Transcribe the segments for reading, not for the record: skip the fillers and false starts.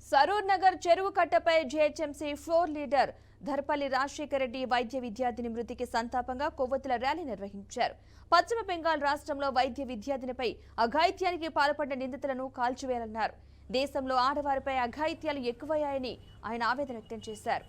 సరూర్ నగర్ చెరువు కట్టపై GHMC floor leader Dharpalli Rajasekhara Reddy వైద్య విద్యార్థిని మృతికి సంతాపంగా కొవ్వొత్తుల ర్యాలీ నిర్వహించారు. పశ్చిమ బెంగాల్ రాష్ట్రంలో వైద్య విద్యార్థినిపై అఘాయిత్యానికి పాల్పడిన నిందితులను కాల్చివేయాలన్నారు. దేశంలో ఆడవారిపై అఘాయిత్యాలు ఎక్కువయ్యాయని ఆయన ఆవేదన వ్యక్తం చేశారు.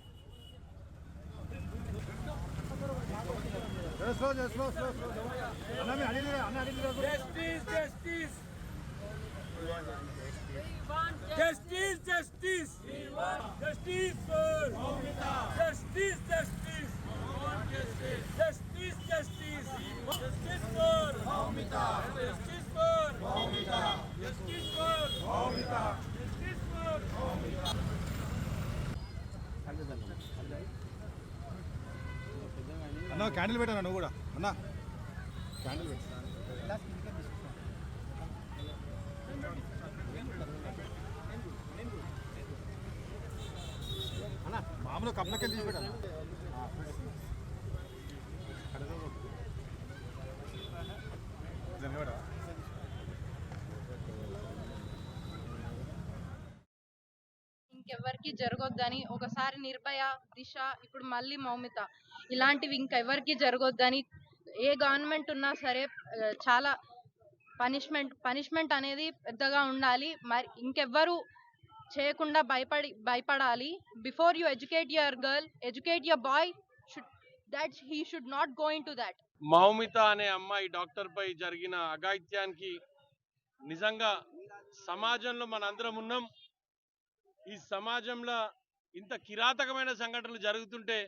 Justice, justice. We want justice for Maumita. Justice, justice. We want justice. Justice, justice. We want justice for Maumita. Justice for Maumita. Justice for Maumita. Justice for Maumita. అన్న క్యాండిల్ పెట్టాను నువ్వు కూడా అన్న క్యాండిల్ పెట్టు అన్న మామూలు కప్పనకెళ్ళి తీసి పెట్టాను ఇంకెవరికి జరగొద్దని ఒకసారి నిర్భయ దిశ ఇప్పుడు మళ్ళీ మౌమిత ఇలాంటివి ఇంకెవరికి జరగొద్దని ఏ గవర్నమెంట్ ఉన్నా సరే చాలా పనిష్మెంట్ అనేది పెద్దగా ఉండాలి. మరి ఇంకెవ్వరు చేయకుండా భయపడాలి. Before you educate your girl, educate your boy, that he should not go in to that. Moumita అనే అమ్మాయి డాక్టర్ పై జరిగిన అఘాయిత్యానికి నిజంగా సమాజంలో మనందరం ఉన్నాం. ఈ సమాజంలో ఇంత కిరాతకమైన సంఘటనలు జరుగుతుంటే